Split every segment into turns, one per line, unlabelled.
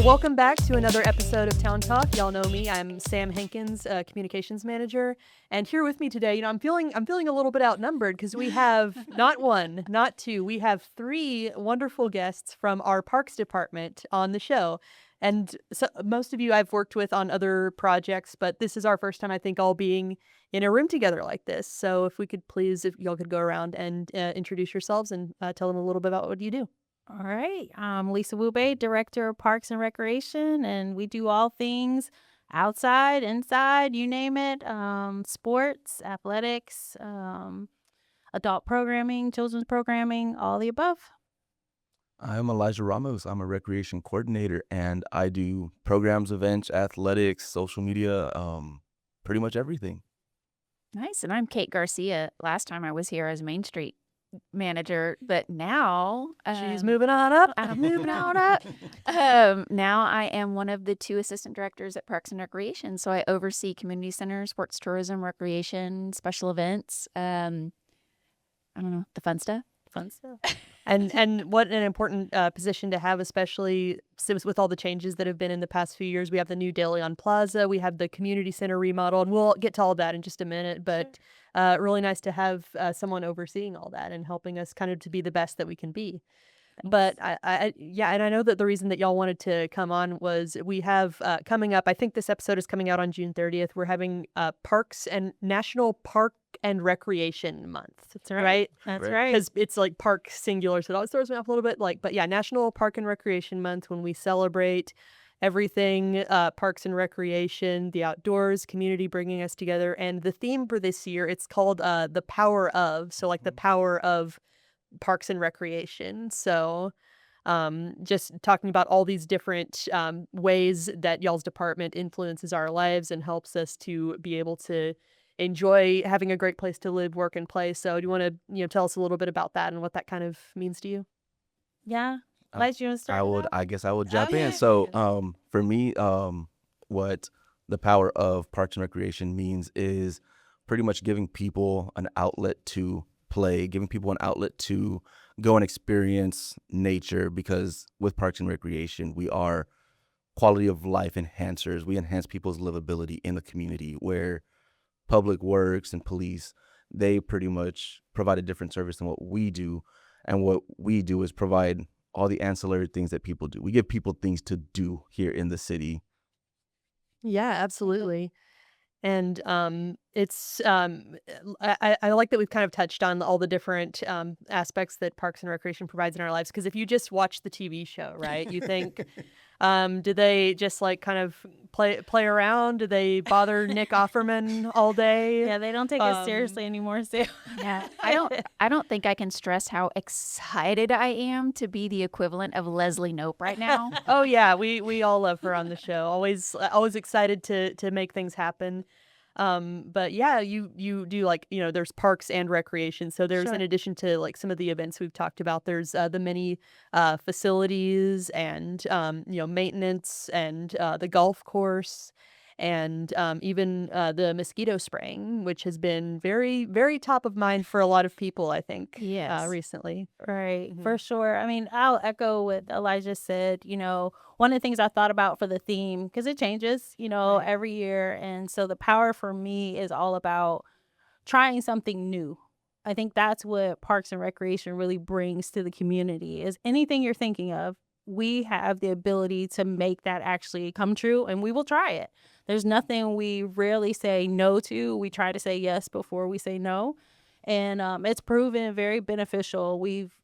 welcome back to another episode of Town Talk. Y'all know me. I'm Sam Hankins, communications manager, and here with me today, I'm feeling a little bit outnumbered because we have not one, not two, we have three wonderful guests from our parks department on the show. And so most of you I've worked with on other projects, but this is our first time, I think, all being in a room together like this. So if y'all could go around and introduce yourselves and tell them a little bit about what you do.
All right. I'm Lisa Wube, Director of Parks and Recreation, and we do all things outside, inside, you name it, sports, athletics, adult programming, children's programming, all the above.
I'm Elijah Ramos. I'm a recreation coordinator, and I do programs, events, athletics, social media, pretty much everything.
Nice. And I'm Kate Garcia. Last time I was here as Main Street manager, but now
She's moving on up.
I'm moving on up. Now I am one of the two assistant directors at Parks and Recreation. So I oversee community centers, sports, tourism, recreation, special events. I don't know, the fun stuff.
And what an important position to have, especially since with all the changes that have been in the past few years. We have the new De Leon Plaza, we have the community center remodel, and we'll get to all that in just a minute. But really nice to have someone overseeing all that and helping us kind of to be the best that we can be. Thanks. But and I know that the reason that y'all wanted to come on was we have coming up, I think this episode is coming out on June 30th. We're having Parks and National Park and Recreation Month.
That's right. That's right.
Because it's like park singular, so it always throws me off a little bit. But yeah, National Park and Recreation Month, when we celebrate everything parks and recreation, the outdoors, community bringing us together. And the theme for this year, it's called the power of. So like the power of parks and recreation. So just talking about all these different ways that y'all's department influences our lives and helps us to be able to enjoy having a great place to live, work, and play. So do you want to tell us a little bit about that and what that kind of means to you?
Yeah. Liza, you want to start?
I guess I would jump in. So for me, what the power of Parks and Recreation means is pretty much giving people an outlet to play, giving people an outlet to go and experience nature, because with Parks and Recreation, we are quality of life enhancers. We enhance people's livability in the community, where public works and police, they pretty much provide a different service than what we do. And what we do is provide all the ancillary things that people do. We give people things to do here in the city.
Yeah, absolutely. And it's I like that we've kind of touched on all the different aspects that Parks and Recreation provides in our lives, because if you just watch the TV show, right, you think do they just like kind of play around? Do they bother Nick Offerman all day?
Yeah, they don't take us seriously anymore. So
yeah, I don't think I can stress how excited I am to be the equivalent of Leslie Knope right now.
Oh yeah, we all love her on the show. Always excited to make things happen. But yeah, you do like, there's parks and recreation. So there's, in addition to like some of the events we've talked about, there's the many facilities and, maintenance and the golf course and even the mosquito spraying, which has been very, very top of mind for a lot of people, I think, recently.
Right, for sure. I mean, I'll echo what Elijah said. One of the things I thought about for the theme, because it changes, every year. And so the power for me is all about trying something new. I think that's what Parks and Recreation really brings to the community, is anything you're thinking of, we have the ability to make that actually come true, and we will try it. There's nothing we rarely say no to. We try to say yes before we say no. And it's proven very beneficial. We've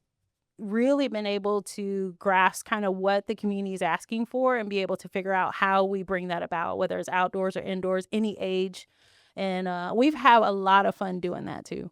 really been able to grasp kind of what the community is asking for and be able to figure out how we bring that about, whether it's outdoors or indoors, any age. And we've had a lot of fun doing that too.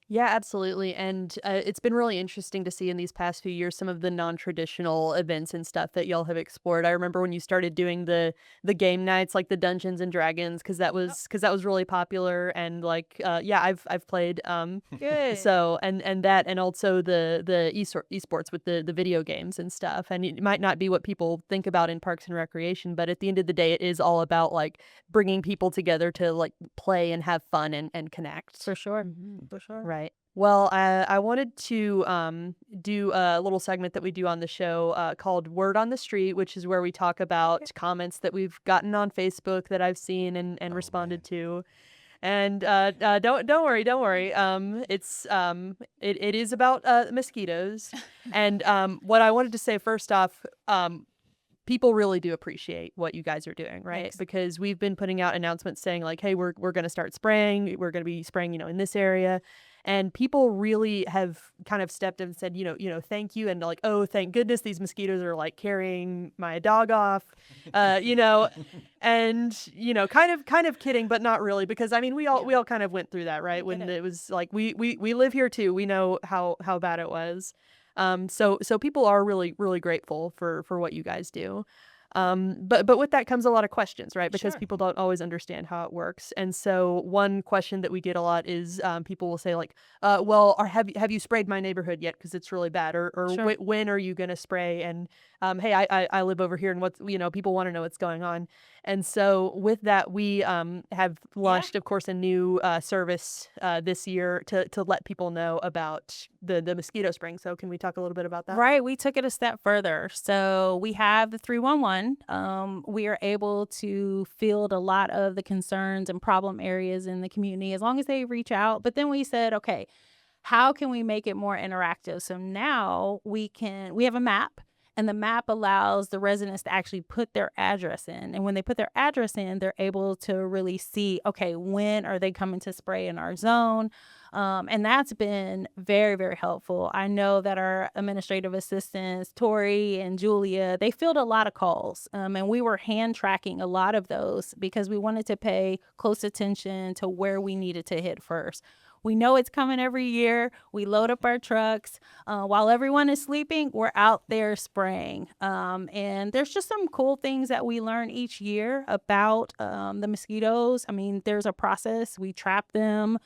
Yeah, absolutely. And it's been really interesting to see in these past few years some of the non-traditional events and stuff that y'all have explored. I remember when you started doing the game nights, like the Dungeons and Dragons, because that was really popular. And like I've played
Good.
So and that, and also the esports with the video games and stuff. And it might not be what people think about in Parks and Recreation, but at the end of the day, it is all about like bringing people together to like play and have fun and connect.
For sure.
Mm-hmm.
For sure.
Right. Well, I wanted to do a little segment that we do on the show called Word on the Street, which is where we talk about comments that we've gotten on Facebook that I've seen and
Oh man.
responded to. And don't worry, don't worry. It is about mosquitoes. And what I wanted to say first off, people really do appreciate what you guys are doing, right?
Thanks.
Because we've been putting out announcements saying like, hey, we're going to start spraying. We're going to be spraying, in this area. And people really have kind of stepped in and said, thank you. And like, oh, thank goodness these mosquitoes are like carrying my dog off, you know, and, kind of kidding, but not really. Because I mean, we all kind of went through that, right? When it was like, we live here too. We know how bad it was. So people are really, really grateful for what you guys do. But with that comes a lot of questions, right? Because
Sure.
people don't always understand how it works. And so one question that we get a lot is people will say like, well, or have you sprayed my neighborhood yet? Because it's really bad. Or
Sure.
when are you going to spray? And hey, I live over here and people want to know what's going on. And so with that, we have launched, of course, a new service this year to let people know about the mosquito spraying. So can we talk a little bit about that?
Right. We took it a step further. So we have the 311. We are able to field a lot of the concerns and problem areas in the community as long as they reach out. But then we said, okay, how can we make it more interactive? So now we have a map, and the map allows the residents to actually put their address in. And when they put their address in, they're able to really see, okay, when are they coming to spray in our zone? And that's been very, very helpful. I know that our administrative assistants, Tori and Julia, they filled a lot of calls. And we were hand tracking a lot of those because we wanted to pay close attention to where we needed to hit first. We know it's coming every year. We load up our trucks. While everyone is sleeping, we're out there spraying. And there's just some cool things that we learn each year about the mosquitoes. I mean, there's a process. We trap them.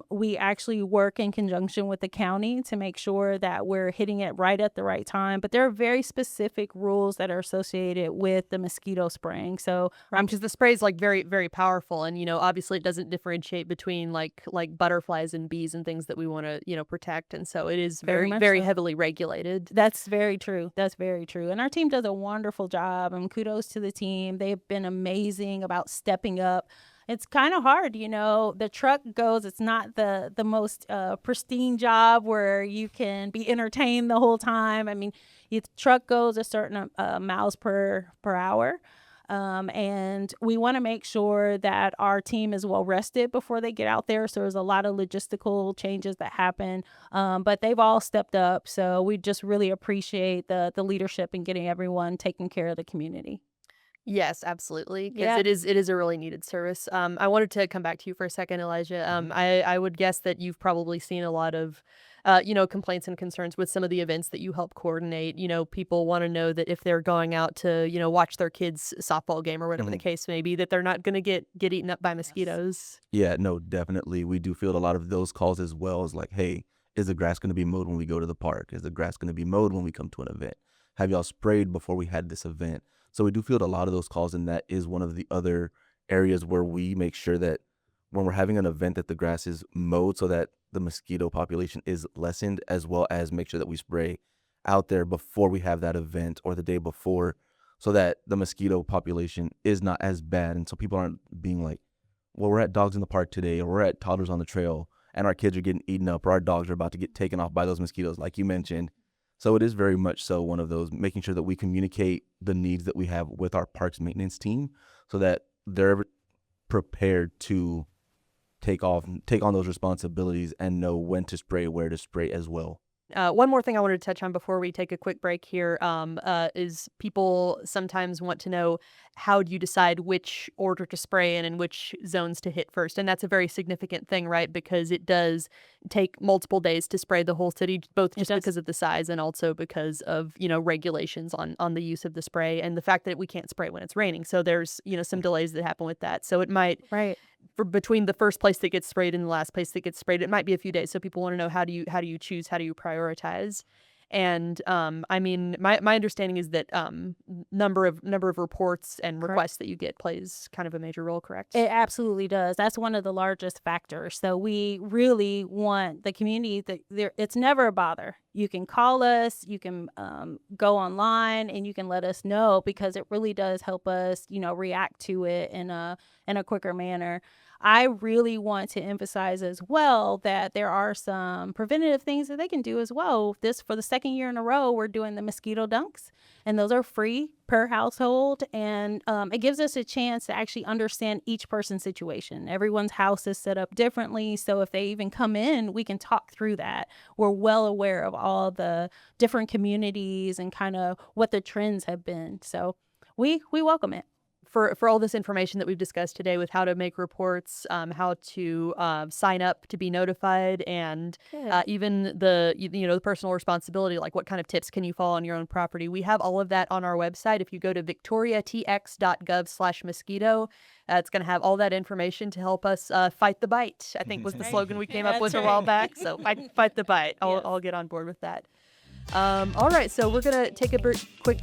We actually work in conjunction with the county to make sure that we're hitting it right at the right time. But there are very specific rules that are associated with the mosquito spraying. So
Because the spray is like very, very powerful, and obviously it doesn't differentiate between like butterflies and bees and things that we want to protect, and so it is
Very
very,
much
very
so.
heavily regulated.
that's very true. That's very true. And our team does a wonderful job. And kudos to the team. They've been amazing about stepping up. It's kind of hard, the truck goes, it's not the most pristine job where you can be entertained the whole time. I mean, your truck goes a certain miles per hour. And we want to make sure that our team is well rested before they get out there. So there's a lot of logistical changes that happen, but they've all stepped up. So we just really appreciate the leadership in getting everyone taking care of the community.
Yes, absolutely. Because
Yeah.
it is a really needed service. I wanted to come back to you for a second, Elijah. I would guess that you've probably seen a lot of, complaints and concerns with some of the events that you help coordinate. People want to know that if they're going out to, watch their kids' softball game or whatever the
Mhm.
case may be, that they're not going to get eaten up by mosquitoes.
Yeah, no, definitely. We do field a lot of those calls as well as like, hey, is the grass going to be mowed when we go to the park? Is the grass going to be mowed when we come to an event? Have y'all sprayed before we had this event? So we do field a lot of those calls, and that is one of the other areas where we make sure that when we're having an event that the grass is mowed so that the mosquito population is lessened, as well as make sure that we spray out there before we have that event or the day before so that the mosquito population is not as bad. And so people aren't being like, well, we're at Dogs in the Park today, or we're at Toddlers on the Trail, and our kids are getting eaten up, or our dogs are about to get taken off by those mosquitoes, like you mentioned. So it is very much so one of those, making sure that we communicate the needs that we have with our parks maintenance team so that they're prepared to take on those responsibilities and know when to spray, where to spray as well.
One more thing I wanted to touch on before we take a quick break here is people sometimes want to know how do you decide which order to spray in and which zones to hit first. And that's a very significant thing, right? Because it does take multiple days to spray the whole city, both
It
just
does.
because of the size and also because of, regulations on the use of the spray and the fact that we can't spray when it's raining. So there's, some delays that happen with that. So it might
Right.
for between the first place that gets sprayed and the last place that gets sprayed, it might be a few days. So people want to know how do you choose, how do you prioritize? And I mean, my understanding is that number of reports and
Correct.
requests that you get plays kind of a major role, correct?
It absolutely does. That's one of the largest factors. So we really want the community it's never a bother. You can call us, you can go online, and you can let us know, because it really does help us, react to it in a quicker manner. I really want to emphasize as well that there are some preventative things that they can do as well. For the second year in a row, we're doing the mosquito dunks, and those are free per household. And it gives us a chance to actually understand each person's situation. Everyone's house is set up differently. So if they even come in, we can talk through that. We're well aware of all the different communities and kind of what the trends have been. So we welcome it.
For all this information that we've discussed today with how to make reports, how to sign up to be notified, and even the personal responsibility, like what kind of tips can you follow on your own property. We have all of that on our website. If you go to victoriatx.gov/mosquito, it's going to have all that information to help us fight the bite, I think was the slogan we came up with a while back. So fight the bite. I'll get on board with that. All right, so we're gonna take a quick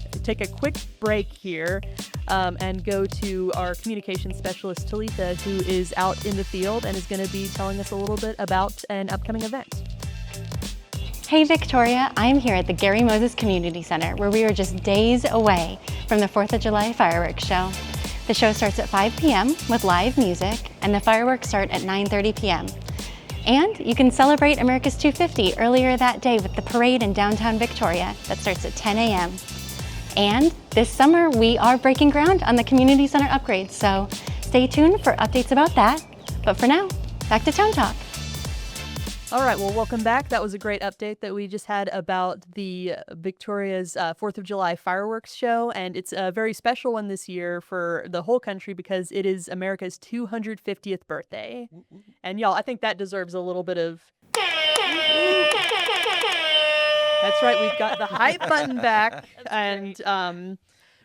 break here, and go to our communications specialist Talitha, who is out in the field and is going to be telling us a little bit about an upcoming event.
Hey Victoria, I'm here at the Gary Moses Community Center, where we are just days away from the 4th of July fireworks show. The show starts at 5 p.m. with live music, and the fireworks start at 9:30 p.m. And you can celebrate America's 250 earlier that day with the parade in downtown Victoria that starts at 10 a.m. And this summer, we are breaking ground on the community center upgrades, so stay tuned for updates about that. But for now, back to Town Talk.
All right, well, welcome back. That was a great update that we just had about the Victoria's 4th of July fireworks show, and it's a very special one this year for the whole country because it is America's 250th birthday. And y'all, I think that deserves a little bit of... That's right, we've got the hype button back, and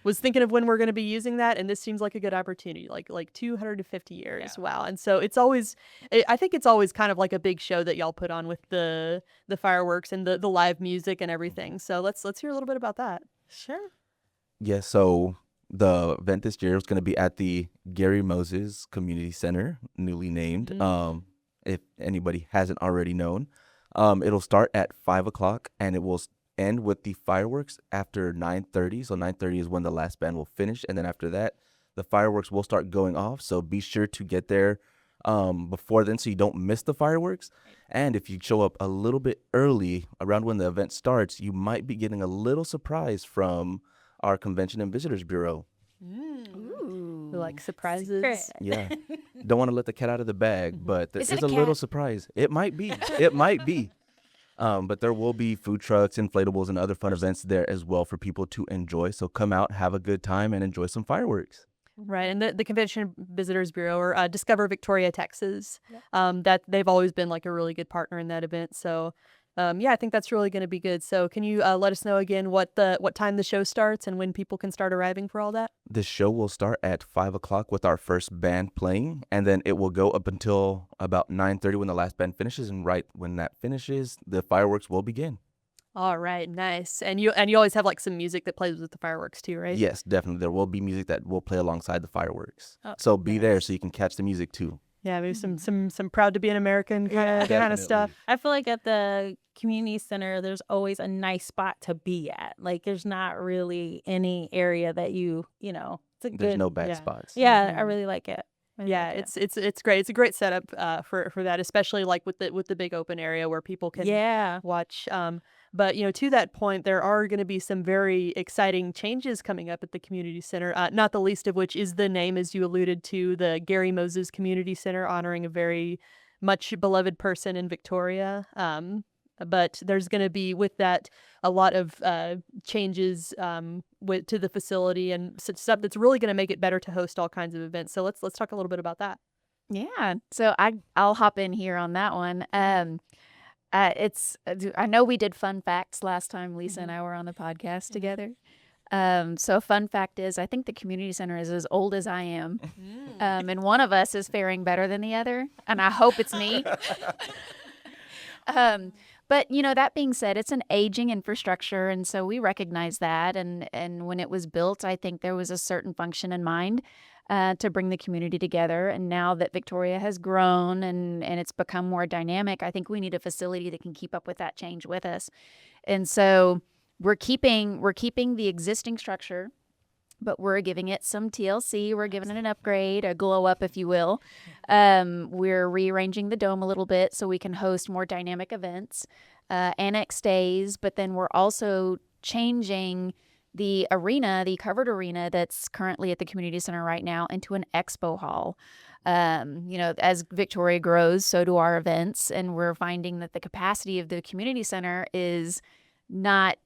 was thinking of when we're going to be using that, and this seems like a good opportunity, like 250 years. Yeah. Wow. And so I think it's always kind of like a big show that y'all put on with the fireworks and the live music and everything. So let's hear a little bit about that.
Sure.
Yeah, so the event this year is going to be at the Gary Moses Community Center, newly named, if anybody hasn't already known. It'll start at 5 o'clock, and it will end with the fireworks after 9:30. So 9:30 is when the last band will finish, and then after that, the fireworks will start going off. So be sure to get there before then so you don't miss the fireworks. And if you show up a little bit early, around when the event starts, you might be getting a little surprise from our Convention and Visitors Bureau.
Ooh. Like surprises.
Secret.
Yeah. Don't want to let the cat out of the bag, but there is a little surprise. It might be. It might be. But there will be food trucks, inflatables, and other fun events there as well for people to enjoy. So come out, have a good time, and enjoy some fireworks.
Right, and the Convention Visitors Bureau, or Discover Victoria, Texas, that they've always been like a really good partner in that event. So, I think that's really going to be good. So, can you let us know again what time the show starts and when people can start arriving for all that?
The show will start at 5 o'clock with our first band playing, and then it will go up until about 9:30 when the last band finishes. And right when that finishes, the fireworks will begin.
All right, nice. And you always have like some music that plays with the fireworks too, right?
Yes, definitely. There will be music that will play alongside the fireworks. Oh, so be there so you can catch the music too.
Yeah, maybe some proud to be an American kind of stuff.
I feel like at the community center, there's always a nice spot to be at. Like there's not really any area that
there's no bad spots.
Yeah, I really like it.
It's great. It's a great setup for that, especially like with the big open area where people can watch. But to that point, there are going to be some very exciting changes coming up at the community center. Not the least of which is the name, as you alluded to, the Gary Moses Community Center, honoring a very much beloved person in Victoria. But there's going to be with that a lot of changes to the facility and stuff that's really going to make it better to host all kinds of events. So let's talk a little bit about that.
Yeah. So I'll hop in here on that one. I know we did fun facts last time Lisa and I were on the podcast together. So a fun fact is I think the community center is as old as I am. And one of us is faring better than the other. And I hope it's me. But, that being said, it's an aging infrastructure, and so we recognize that. And when it was built, I think there was a certain function in mind to bring the community together. And now that Victoria has grown and it's become more dynamic, I think we need a facility that can keep up with that change with us. And so we're keeping the existing structure, but we're giving it some TLC. We're giving it an upgrade, a glow up, if you will. We're rearranging the dome a little bit so we can host more dynamic events, annex days, but then we're also changing the arena, the covered arena that's currently at the community center right now, into an expo hall. As Victoria grows, so do our events, and we're finding that the capacity of the community center is not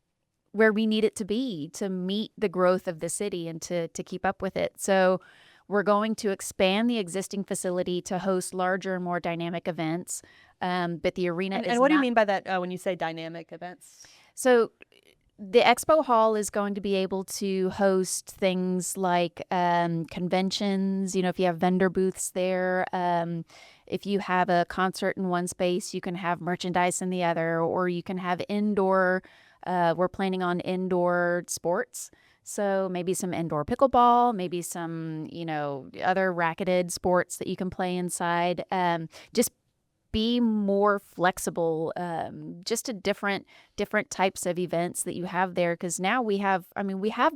where we need it to be to meet the growth of the city and to keep up with it. So we're going to expand the existing facility to host larger and more dynamic events. But the arena is
And what do you mean by that when you say dynamic events?
So the expo hall is going to be able to host things like conventions, if you have vendor booths there. If you have a concert in one space, you can have merchandise in the other, or you can have indoor. We're planning on indoor sports. So maybe some indoor pickleball, maybe some, other racketed sports that you can play inside. Just be more flexible, just to different types of events that you have there. Because now we have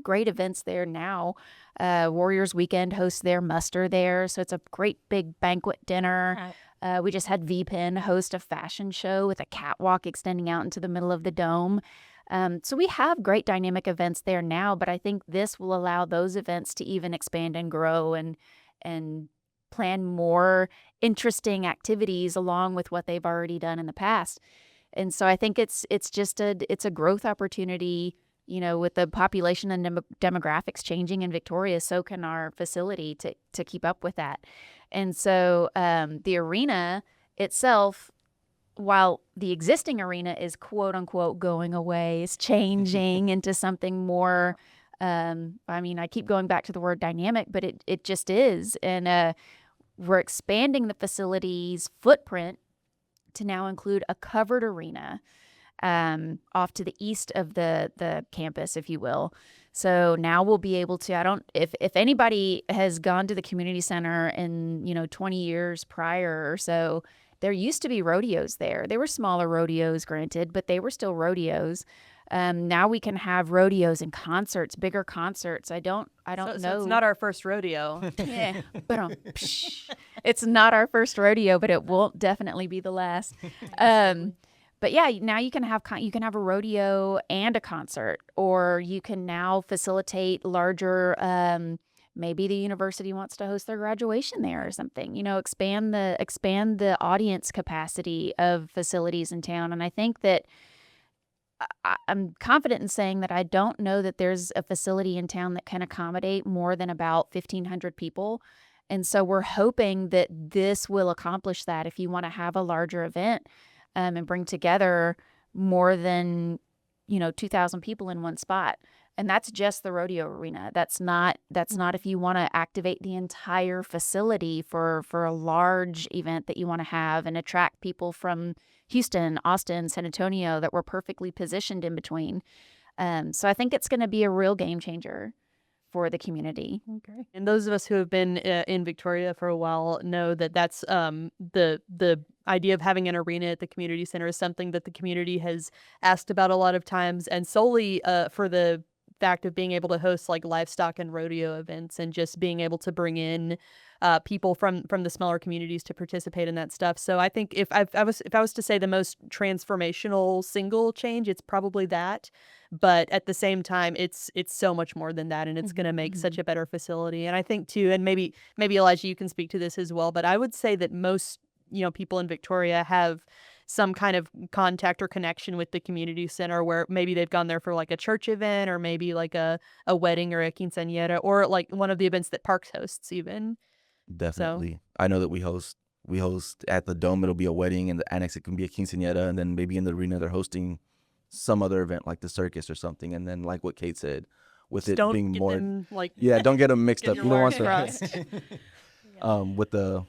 great events there now. Warriors Weekend hosts their muster there. So it's a great big banquet dinner. We just had VPN host a fashion show with a catwalk extending out into the middle of the dome. So we have great dynamic events there now, but I think this will allow those events to even expand and grow and plan more interesting activities along with what they've already done in the past. And so I think it's a growth opportunity, with the population and demographics changing in Victoria, so can our facility to keep up with that. And so the arena itself, while the existing arena is quote unquote going away, is changing into something more, I keep going back to the word dynamic, but it just is. And we're expanding the facility's footprint to now include a covered arena off to the east of the campus, if you will. So now we'll be able to, if anybody has gone to the community center in, 20 years prior or so, there used to be rodeos there. They were smaller rodeos, granted, but they were still rodeos. Now we can have rodeos and concerts, bigger concerts. I don't know.
So it's not our first rodeo.
Yeah, but it's not our first rodeo, but it won't definitely be the last. But yeah, now you can have a rodeo and a concert, or you can now facilitate larger. Maybe the university wants to host their graduation there or something. Expand the audience capacity of facilities in town. And I think that I'm confident in saying that I don't know that there's a facility in town that can accommodate more than about 1,500 people. And so we're hoping that this will accomplish that. If you want to have a larger event and bring together more than 2,000 people in one spot. And that's just the rodeo arena. That's not if you want to activate the entire facility for a large event that you want to have and attract people from Houston, Austin, San Antonio that we're perfectly positioned in between. So I think it's going to be a real game changer for the community.
Okay. And those of us who have been in Victoria for a while know that that's the idea of having an arena at the community center is something that the community has asked about a lot of times, and solely for the fact of being able to host like livestock and rodeo events and just being able to bring in people from the smaller communities to participate in that stuff. So I think if I was to say the most transformational single change, it's probably that. But at the same time, it's so much more than that, and it's going to make such a better facility. And I think too, and maybe Elijah, you can speak to this as well, but I would say that most people in Victoria have some kind of contact or connection with the community center, where maybe they've gone there for like a church event, or maybe like a wedding or a quinceañera, or like one of the events that Parks hosts even.
Definitely.
So.
I know that we host at the Dome, it'll be a wedding, and the annex, it can be a quinceañera, and then maybe in the arena they're hosting some other event like the circus or something. And then like what Kate said, with
Just
it being more,
them,
don't get them mixed up.
your
You don't want
wires crossed.
to, with the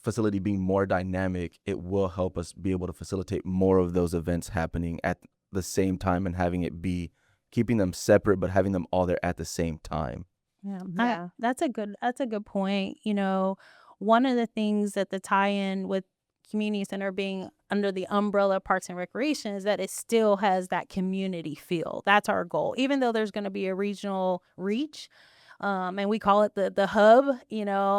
facility being more dynamic, it will help us be able to facilitate more of those events happening at the same time and having it be keeping them separate, but having them all there at the same time.
Yeah,
Yeah.
that's a good point. One of the things that the tie-in with community center being under the umbrella of Parks and Recreation is that it still has that community feel. That's our goal, even though there's going to be a regional reach. And we call it the hub.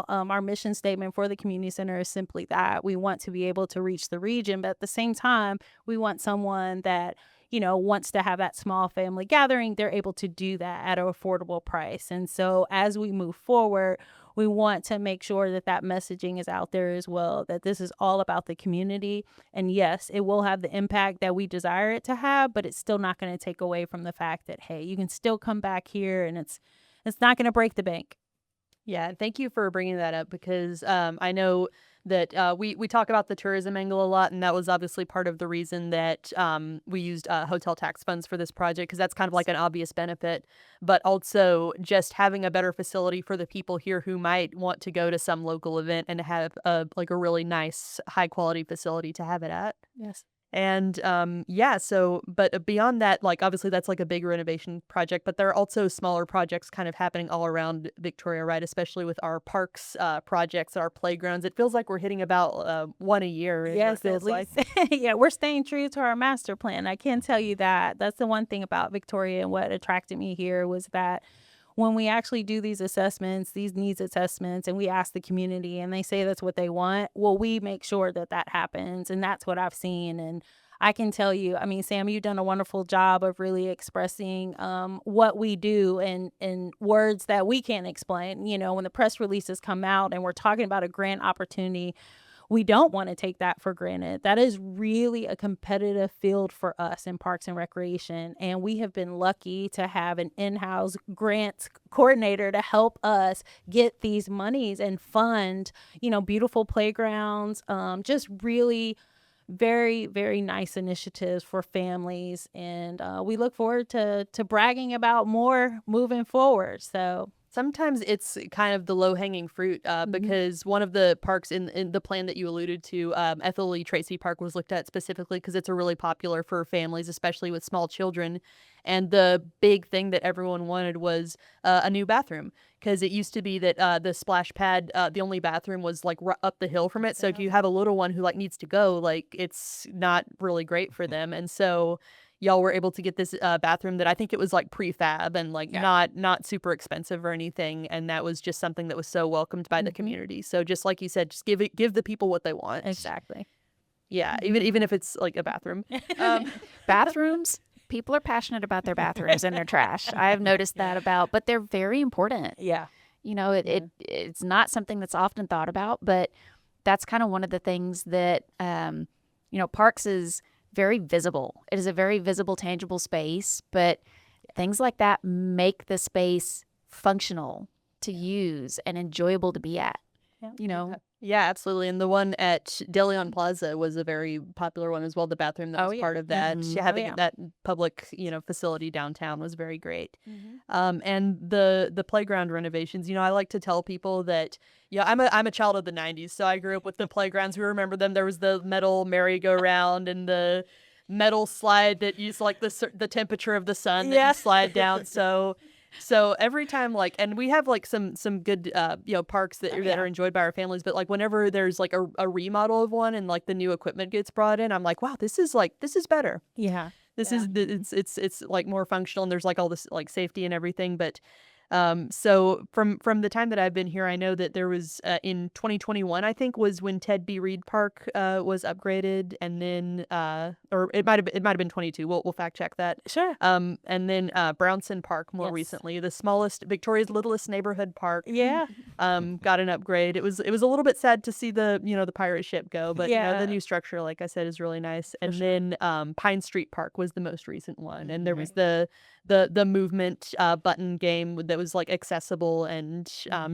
Our mission statement for the community center is simply that we want to be able to reach the region, but at the same time, we want someone that wants to have that small family gathering. They're able to do that at an affordable price. And so as we move forward, we want to make sure that that messaging is out there as well, that this is all about the community. And yes, it will have the impact that we desire it to have, but it's still not going to take away from the fact that, hey, you can still come back here and it's not going to break the bank.
Yeah, thank you for bringing that up because I know that we talk about the tourism angle a lot, and that was obviously part of the reason that we used hotel tax funds for this project because that's kind of like an obvious benefit, but also just having a better facility for the people here who might want to go to some local event and have a really nice, high quality facility to have it at.
Yes.
And but beyond that, like obviously that's like a big renovation project, but there are also smaller projects kind of happening all around Victoria, right? Especially with our parks projects, our playgrounds. It feels like we're hitting about one a year. Is what it
Yes, at
feels like.
least. Yeah, we're staying true to our master plan. I can tell you that. That's the one thing about Victoria, and what attracted me here was that when we actually do these assessments, these needs assessments, and we ask the community and they say that's what they want, well, we make sure that that happens. And that's what I've seen. And I can tell you, I mean, Sam, you've done a wonderful job of really expressing what we do in words that we can't explain. When the press releases come out and we're talking about a grant opportunity, we don't want to take that for granted. That is really a competitive field for us in Parks and Recreation. And we have been lucky to have an in-house grants coordinator to help us get these monies and fund, beautiful playgrounds, just really very, very nice initiatives for families. And we look forward to bragging about more moving forward. So
Sometimes it's kind of the low-hanging fruit because one of the parks in the plan that you alluded to, Ethel Lee Tracy Park, was looked at specifically because it's a really popular for families, especially with small children. And the big thing that everyone wanted was a new bathroom because it used to be that the splash pad, the only bathroom was like up the hill from it. So if you have a little one who like needs to go, like it's not really great for them. And so y'all were able to get this bathroom that I think it was like prefab and like not super expensive or anything, and that was just something that was so welcomed by the community. So just like you said, just give the people what they want.
exactly.
Yeah, even if it's like a bathroom.
Bathrooms, people are passionate about their bathrooms and their trash. I've noticed that but they're very important.
Yeah.
It's not something that's often thought about, but that's kind of one of the things that, parks is very visible. It is a very visible, tangible space, but things like that make the space functional to use and enjoyable to be at.
Yeah.
Yeah, absolutely. And the one at De Leon Plaza was a very popular one as well. The bathroom that was part of that, having that public, facility downtown was very great. And the playground renovations, I like to tell people that, I'm a child of the 90s, so I grew up with the playgrounds. We remember them. There was the metal merry-go-round and the metal slide that used like the temperature of the sun that you slide down. So every time, and we have like some good parks that are enjoyed by our families, but like whenever there's like a remodel of one and like the new equipment gets brought in, I'm like, wow, this is better.
Yeah.
This is it's like more functional, and there's like all this like safety and everything. But so from the time that I've been here, I know that there was in 2021, I think, was when Ted B. Reed Park was upgraded, and then or it might have been 22. We'll fact check that.
Sure.
And then Brownson Park more recently, the smallest, Victoria's littlest neighborhood park.
Yeah.
Got an upgrade. It was a little bit sad to see the the pirate ship go, but the new structure, like I said, is really nice. And then Pine Street Park was the most recent one, and there was the movement button game that was like accessible, and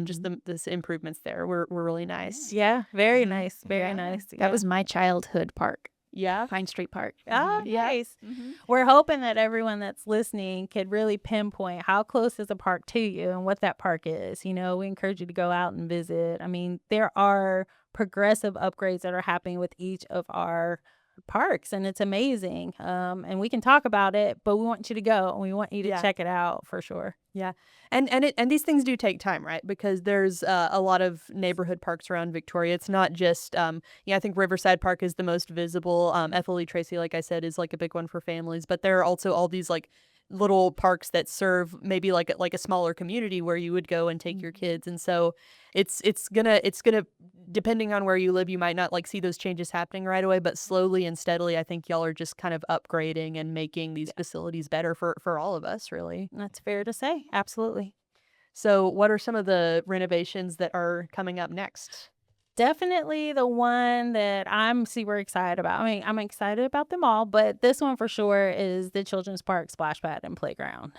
just the improvements there were really nice.
Yeah. Very nice. Very nice.
That was my childhood park.
Yeah.
Pine Street Park.
Oh,
Yeah.
nice.
Mm-hmm.
We're hoping that everyone that's listening could really pinpoint how close is a park to you and what that park is. You know, we encourage you to go out and visit. I mean, there are progressive upgrades that are happening with each of our parks, and it's amazing. And we can talk about it, but we want you to go and we want you to
Yeah.
check it out for sure.
Yeah. And these things do take time, right? Because there's a lot of neighborhood parks around Victoria. It's not just I think Riverside Park is the most visible. FLE Tracy, like I said, is like a big one for families, but there are also all these like little parks that serve maybe like a smaller community where you would go and take your kids. And so it's gonna depending on where you live, you might not like see those changes happening right away, but slowly and steadily I think y'all are just kind of upgrading and making these facilities better for all of us, really.
That's fair to say. Absolutely.
So what are some of the renovations that are coming up next?
Definitely the one that I'm super excited about. I mean, I'm excited about them all, but this one for sure is the Children's Park Splash Pad and Playground.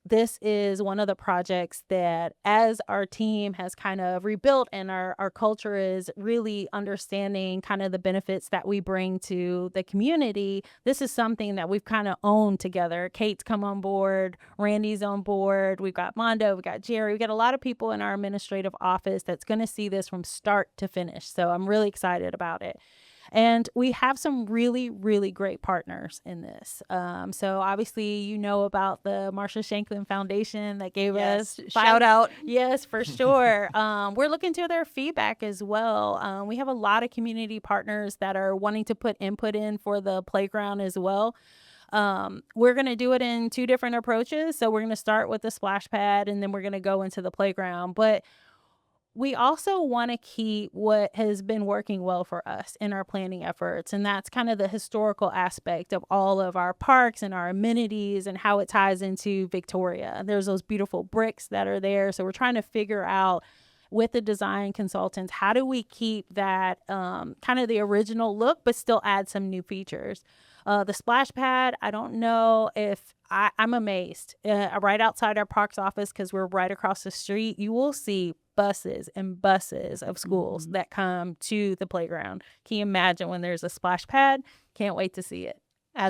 This is one of the projects that as our team has kind of rebuilt and our culture is really understanding kind of the benefits that we bring to the community, this is something that we've kind of owned together. Kate's come on board, Randy's on board, we've got Mondo, we've got Jerry, we've got a lot of people in our administrative office that's going to see this from start to finish. So I'm really excited about it. And we have some really, really great partners in this. So obviously, you know about the Marsha Shanklin Foundation that gave us
shout out.
Yes, for sure. We're looking to their feedback as well. We have a lot of community partners that are wanting to put input in for the playground as well. We're going to do it in two different approaches. So we're going to start with the splash pad and then we're going to go into the playground. But we also want to keep what has been working well for us in our planning efforts. And that's kind of the historical aspect of all of our parks and our amenities and how it ties into Victoria. There's those beautiful bricks that are there. So we're trying to figure out with the design consultants, how do we keep that kind of the original look, but still add some new features? The splash pad, I don't know if I'm amazed. Right outside our parks office, because we're right across the street, you will see buses and buses of schools that come to the playground. Can you imagine when there's a splash pad? Can't wait to see it.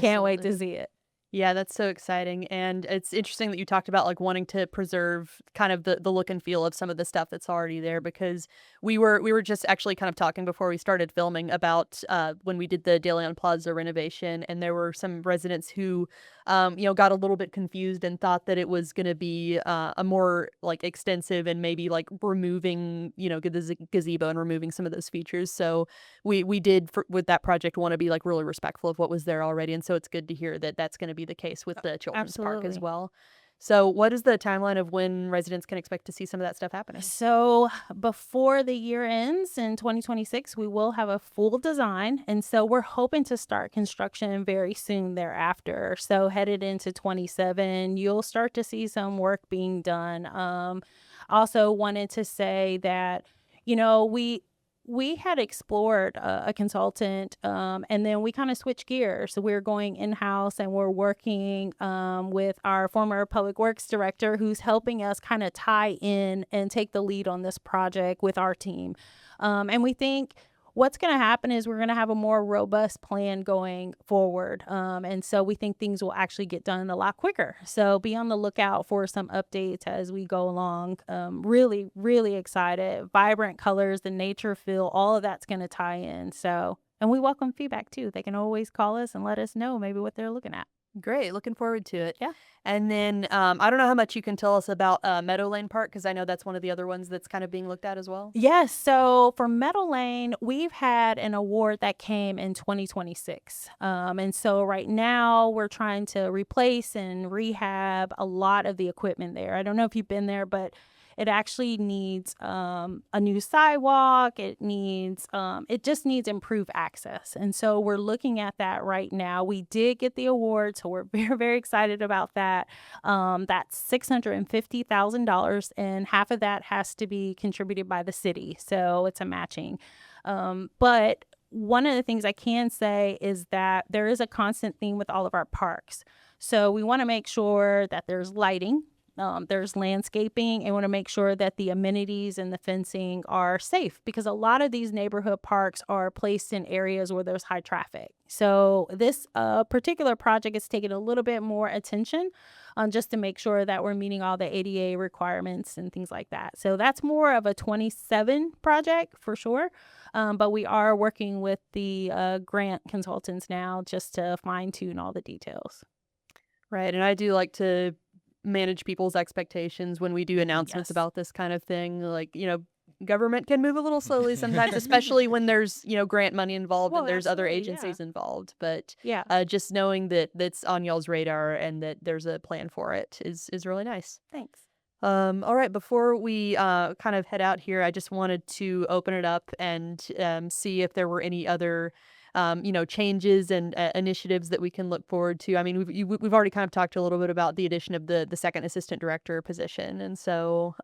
Can't wait to see it.
Yeah, that's so exciting. And it's interesting that you talked about like wanting to preserve kind of the look and feel of some of the stuff that's already there, because we were just actually kind of talking before we started filming about when we did the De Leon Plaza renovation, and there were some residents who got a little bit confused and thought that it was going to be a more like extensive and maybe like removing, the gazebo and removing some of those features. So we did with that project want to be like really respectful of what was there already. And so it's good to hear that that's going to be the case with the children's park as well. So what is the timeline of when residents can expect to see some of that stuff happening?
So before the year ends in 2026, we will have a full design. And so we're hoping to start construction very soon thereafter. So headed into 27, you'll start to see some work being done. Also wanted to say that, we had explored a consultant and then we kind of switched gears. So we're going in-house and we're working with our former public works director who's helping us kind of tie in and take the lead on this project with our team. And we think what's going to happen is we're going to have a more robust plan going forward. And so we think things will actually get done a lot quicker. So be on the lookout for some updates as we go along. Really, really excited. Vibrant colors, the nature feel, all of that's going to tie in. So, and we welcome feedback too. They can always call us and let us know maybe what they're looking at.
Great. Looking forward to it.
Yeah.
And then I don't know how much you can tell us about Meadowlane Park, because I know that's one of the other ones that's kind of being looked at as well.
Yes. So for Meadowlane, we've had an award that came in 2026. And so right now we're trying to replace and rehab a lot of the equipment there. I don't know if you've been there, but it actually needs a new sidewalk. It just needs improved access. And so we're looking at that right now. We did get the award, so we're very, very excited about that. That's $650,000, and half of that has to be contributed by the city. So it's a matching. But one of the things I can say is that there is a constant theme with all of our parks. So we want to make sure that there's lighting. there's landscaping, and want to make sure that the amenities and the fencing are safe, because a lot of these neighborhood parks are placed in areas where there's high traffic. So this particular project is taking a little bit more attention just to make sure that we're meeting all the ADA requirements and things like that. So that's more of a 27 project for sure. But we are working with the grant consultants now just to fine tune all the details.
Right. And I do like to manage people's expectations when we do announcements
Yes.
about this kind of thing. Like, government can move a little slowly sometimes, especially when there's, grant money involved
Well,
and there's other
absolutely, yeah.
agencies involved. But
Yeah.
just knowing that that's on y'all's radar and that there's a plan for it is really nice.
Thanks.
All right, before we kind of head out here, I just wanted to open it up and see if there were any other, changes and initiatives that we can look forward to. I mean, we've already kind of talked a little bit about the addition of the second assistant director position, and so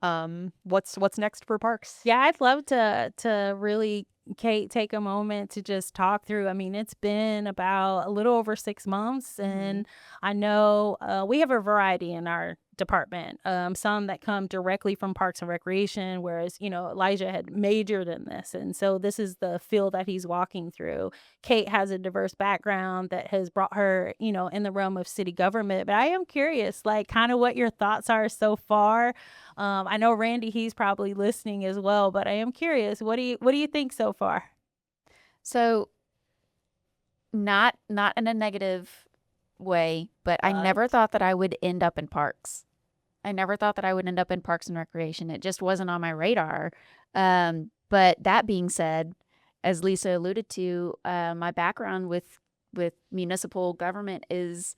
what's next for Parks?
Yeah, I'd love to really, Kate, take a moment to just talk through. I mean, it's been about a little over 6 months, and I know we have a variety in our department. Some that come directly from Parks and Recreation, whereas, Elijah had majored in this. And so this is the field that he's walking through. Kate has a diverse background that has brought her, in the realm of city government. But I am curious, like, kind of what your thoughts are so far. I know Randy, he's probably listening as well, but I am curious, what do you think so far?
So not in a negative way, but I never thought that I would end up in parks. I never thought that I would end up in Parks and Recreation. It just wasn't on my radar. But that being said, as Lisa alluded to, my background with municipal government is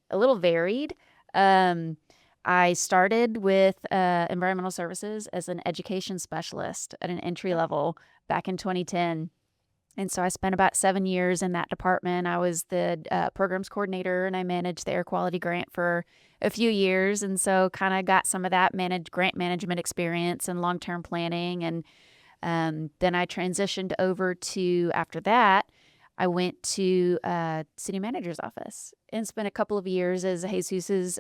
a little varied. I started with environmental services as an education specialist at an entry level back in 2010. And so I spent about 7 years in that department. I was the programs coordinator, and I managed the air quality grant for a few years. And so kind of got some of that grant management experience and long-term planning. And then I transitioned over to, after that, I went to city manager's office and spent a couple of years as Jesus's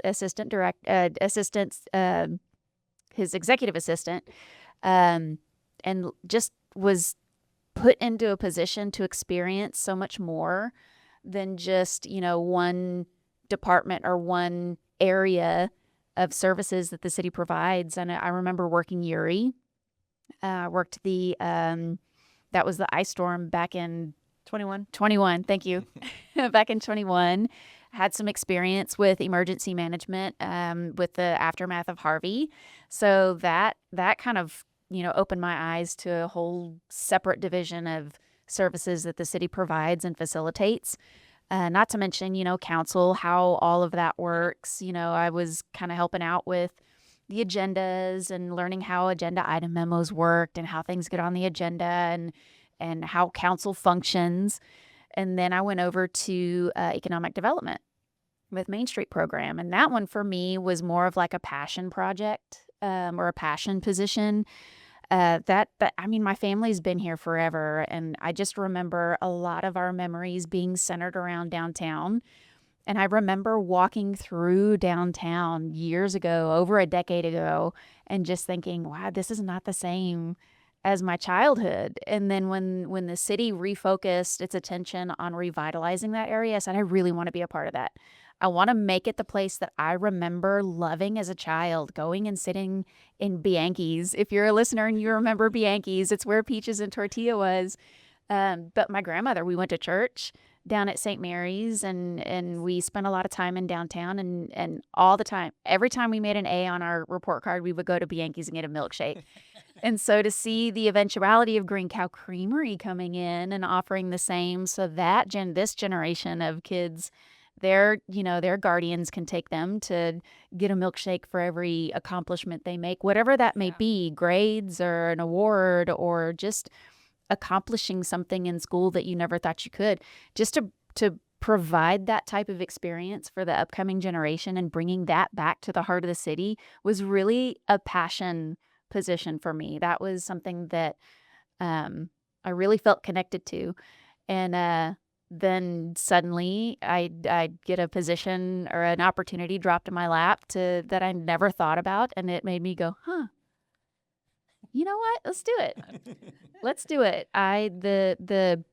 his executive assistant, and just was put into a position to experience so much more than just, one department or one area of services that the city provides. And I remember working Uri, worked that was the ice storm back in 21. Thank you. Back in 21, had some experience with emergency management, with the aftermath of Harvey. So that kind of, opened my eyes to a whole separate division of services that the city provides and facilitates. Not to mention, council, how all of that works. I was kind of helping out with the agendas and learning how agenda item memos worked and how things get on the agenda and how council functions. And then I went over to economic development with Main Street program. And that one for me was more of like a passion project, or a passion position. My family's been here forever. And I just remember a lot of our memories being centered around downtown. And I remember walking through downtown years ago, over a decade ago, and just thinking, wow, this is not the same as my childhood. And then when the city refocused its attention on revitalizing that area, I said, I really want to be a part of that. I want to make it the place that I remember loving as a child, going and sitting in Bianchi's. If you're a listener and you remember Bianchi's, it's where Peaches and Tortilla was. But my grandmother, we went to church down at St. Mary's, and we spent a lot of time in downtown, and all the time, every time we made an A on our report card, we would go to Bianchi's and get a milkshake. And so to see the eventuality of Green Cow Creamery coming in and offering the same, so that this generation of kids, their guardians can take them to get a milkshake for every accomplishment they make, whatever that may be, grades or an award or just accomplishing something in school that you never thought you could. Just to provide that type of experience for the upcoming generation and bringing that back to the heart of the city was really a passion position for me. That was something that I really felt connected to. And then suddenly I'd get a position or an opportunity dropped in my lap that I never thought about, and it made me go, huh, you know what? Let's do it. Let's do it. The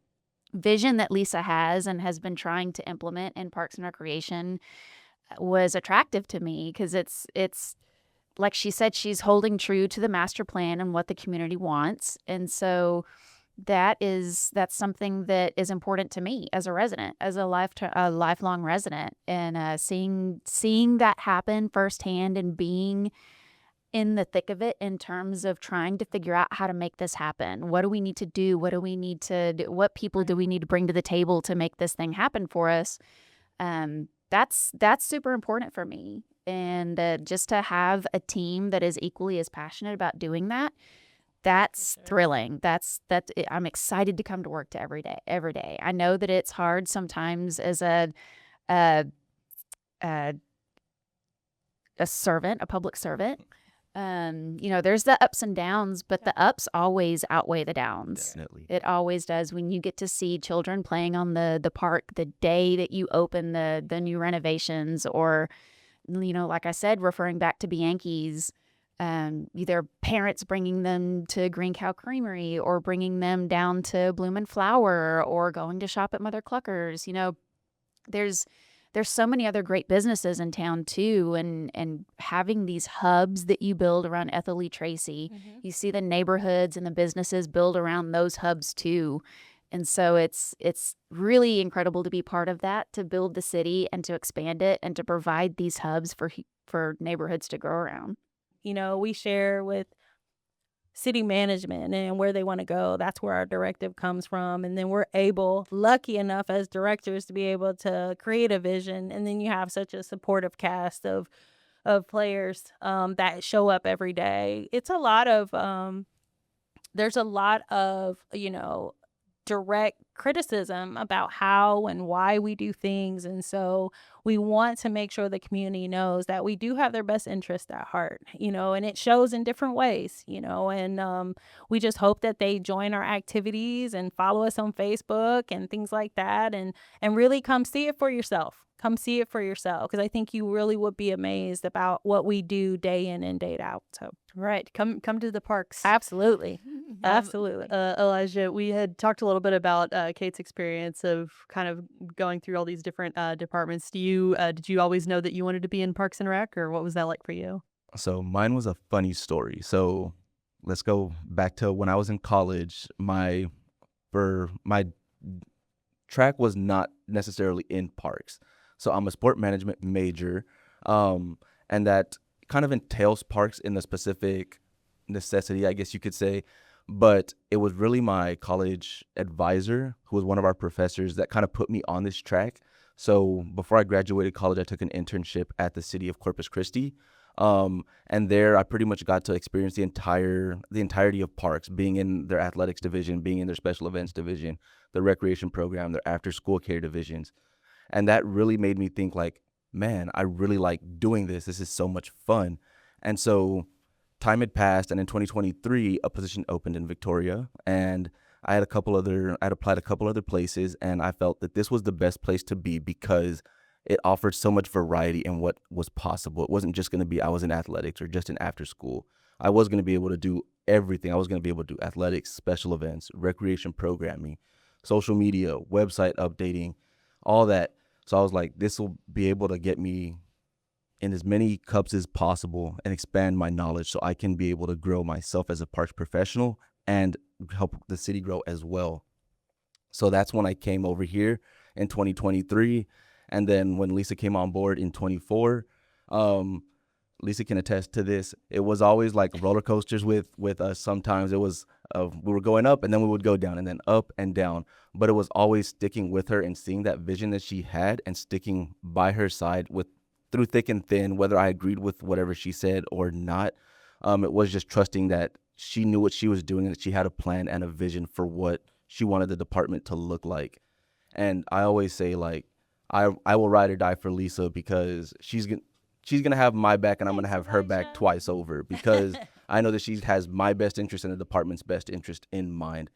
vision that Lisa has and has been trying to implement in Parks and Recreation was attractive to me because it's like she said, she's holding true to the master plan and what the community wants. And so that's something that is important to me as a resident, as a lifelong resident, and seeing that happen firsthand and being in the thick of it in terms of trying to figure out how to make this happen. What do we need to do? What do we need to do? What people do we need to bring to the table to make this thing happen for us? That's super important for me. And just to have a team that is equally as passionate about doing that, that's thrilling. I'm excited to come to work every day. I know that it's hard sometimes as a servant, a public servant. There's the ups and downs, but the ups always outweigh the downs.
Definitely.
It always does. When you get to see children playing on the park the day that you open the new renovations, or, like I said, referring back to Bianchi's, either parents bringing them to Green Cow Creamery or bringing them down to Bloom and Flower or going to shop at Mother Clucker's. There's so many other great businesses in town too, and having these hubs that you build around Ethel Lee Tracy, you see the neighborhoods and the businesses build around those hubs too. And so it's really incredible to be part of that, to build the city and to expand it and to provide these hubs for neighborhoods to grow around.
We share with city management and where they want to go. That's where our directive comes from. And then we're lucky enough as directors to be able to create a vision. And then you have such a supportive cast of players that show up every day. It's a lot of, there's a lot of, direct criticism about how and why we do things. And so we want to make sure the community knows that we do have their best interest at heart, and it shows in different ways, and we just hope that they join our activities and follow us on Facebook and things like that, and really come see it for yourself. Come see it for yourself, because I think you really would be amazed about what we do day in and day out. So
Right. Come to the parks.
absolutely. Absolutely.
Elijah, we had talked a little bit about Kate's experience of kind of going through all these different departments. Did you always know that you wanted to be in Parks and Rec, or what was that like for you?
So mine was a funny story. So let's go back to when I was in college. My track was not necessarily in parks. So I'm a sport management major, and that kind of entails parks in the specific necessity, I guess you could say. But it was really my college advisor, who was one of our professors, that kind of put me on this track. So before I graduated college, I took an internship at the city of Corpus Christi. And there I pretty much got to experience the entirety of parks, being in their athletics division, being in their special events division, the recreation program, their after school care divisions. And that really made me think like, man, I really like doing this. This is so much fun. And so time had passed, and in 2023, a position opened in Victoria, and I had applied a couple other places, and I felt that this was the best place to be because it offered so much variety in what was possible. It wasn't just going to be I was in athletics or just in after school. I was going to be able to do everything. I was going to be able to do athletics, special events, recreation programming, social media, website updating, all that. So I was like, this will be able to get me in as many cups as possible and expand my knowledge so I can be able to grow myself as a parks professional and help the city grow as well. So that's when I came over here in 2023. And then when Lisa came on board in 24, Lisa can attest to this. It was always like roller coasters with us. Sometimes it was we were going up and then we would go down and then up and down. But it was always sticking with her and seeing that vision that she had and sticking by her side through thick and thin, whether I agreed with whatever she said or not. It was just trusting that she knew what she was doing and that she had a plan and a vision for what she wanted the department to look like. And I always say, like, I will ride or die for Lisa because she's gonna have my back and I'm gonna have her back twice over because I know that she has my best interest and the department's best interest in mind.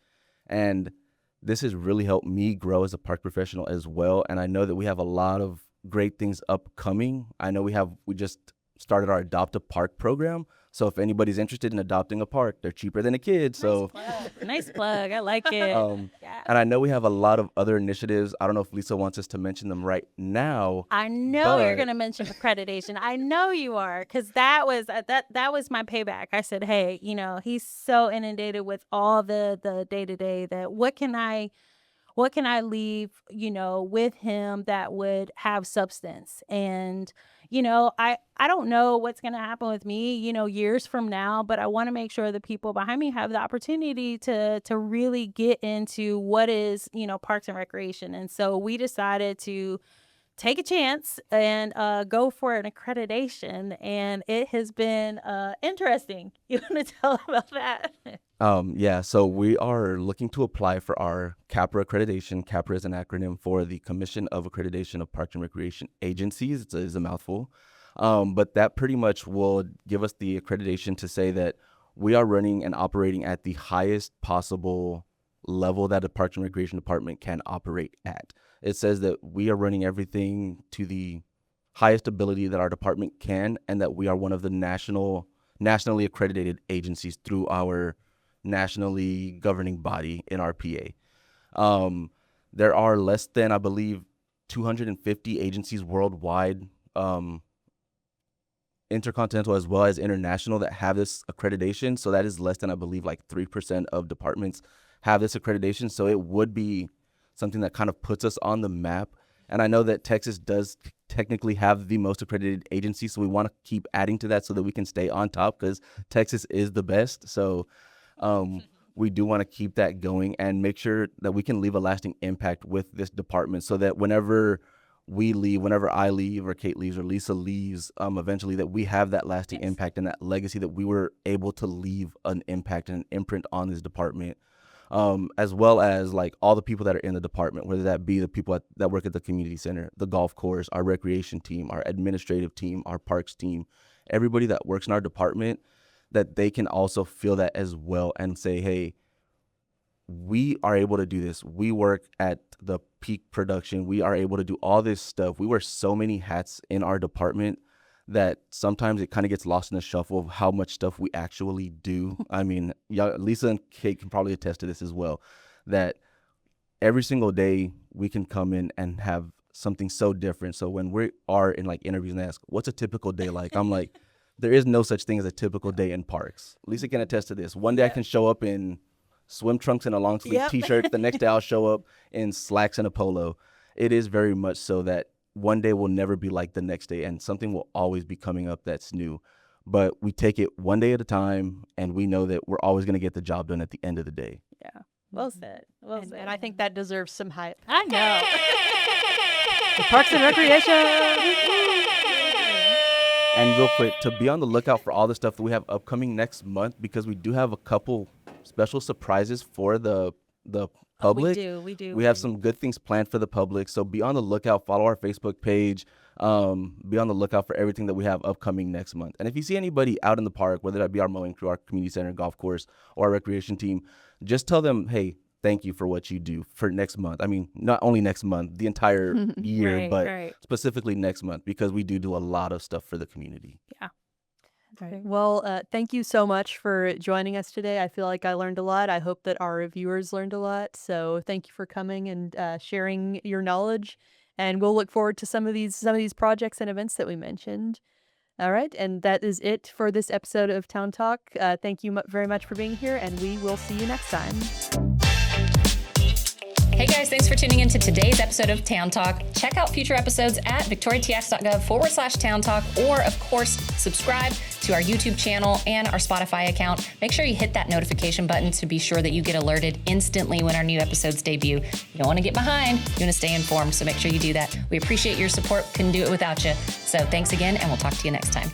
And this has really helped me grow as a park professional as well. And I know that we have a lot of great things upcoming. I know we just started our Adopt a Park program. So if anybody's interested in adopting a park, they're cheaper than a kid. So
Nice plug. I like it. Yeah.
and I know we have a lot of other initiatives. I don't know if Lisa wants us to mention them right now.
I know you're
but-
going to mention accreditation. I know you are, because that was my payback. I said, hey, he's so inundated with all the day-to-day that what can I leave, with him that would have substance? And, I don't know what's going to happen with me, years from now, but I want to make sure the people behind me have the opportunity to really get into what is, parks and recreation. And so we decided to take a chance and go for an accreditation. And it has been interesting. You want to tell about that?
Yeah, so we are looking to apply for our CAPRA accreditation. CAPRA is an acronym for the Commission of Accreditation of Parks and Recreation Agencies. It's a mouthful. But that pretty much will give us the accreditation to say that we are running and operating at the highest possible level that the Parks and Recreation Department can operate at. It says that we are running everything to the highest ability that our department can, and that we are one of the nationally accredited agencies through our nationally governing body, NRPA. There are less than, I believe, 250 agencies worldwide, intercontinental as well as international, that have this accreditation. So that is less than, I believe, like 3% of departments have this accreditation. So it would be something that kind of puts us on the map. And I know that Texas does technically have the most accredited agency, so we want to keep adding to that so that we can stay on top, because Texas is the best. So we do want to keep that going and make sure that we can leave a lasting impact with this department, so that whenever we leave, whenever I leave or Kate leaves or Lisa leaves, eventually, that we have that lasting impact and that legacy, that we were able to leave an impact and an imprint on this department, as well as like all the people that are in the department, whether that be the people that work at the community center, the golf course, our recreation team, our administrative team, our parks team, everybody that works in our department, that they can also feel that as well and say, hey, we are able to do this. We work at the peak production. We are able to do all this stuff. We wear so many hats in our department that sometimes it kind of gets lost in the shuffle of how much stuff we actually do. I mean, Lisa and Kate can probably attest to this as well, that every single day we can come in and have something so different. So when we are in like interviews and they ask, what's a typical day like? I'm like, there is no such thing as a typical day in parks. Lisa can attest to this. One day I can show up in swim trunks and a long sleeve t-shirt. The next day I'll show up in slacks and a polo. It is very much so that one day will never be like the next day, and something will always be coming up that's new. But we take it one day at a time, and we know that we're always going to get the job done at the end of the day.
Yeah. Well said. Well said.
And I think that deserves some hype.
I know.
The Parks and Recreation.
And real quick, to be on the lookout for all the stuff that we have upcoming next month, because we do have a couple special surprises for the public.
We do.
We have some good things planned for the public, so be on the lookout. Follow our Facebook page. Be on the lookout for everything that we have upcoming next month. And if you see anybody out in the park, whether that be our mowing crew, our community center, golf course, or our recreation team, just tell them, hey, thank you for what you do for next month. I mean, not only next month, the entire year, but specifically next month, because we do a lot of stuff for the community.
Yeah.
Right. Well, thank you so much for joining us today. I feel like I learned a lot. I hope that our viewers learned a lot. So thank you for coming and sharing your knowledge. And we'll look forward to some of these projects and events that we mentioned. All right. And that is it for this episode of Town Talk. Thank you very much for being here, and we will see you next time.
Hey guys, thanks for tuning in to today's episode of Town Talk. Check out future episodes at victoriatx.gov/Town Talk, or of course, subscribe to our YouTube channel and our Spotify account. Make sure you hit that notification button to be sure that you get alerted instantly when our new episodes debut. You don't want to get behind, you want to stay informed, so make sure you do that. We appreciate your support, couldn't do it without you. So thanks again, and we'll talk to you next time.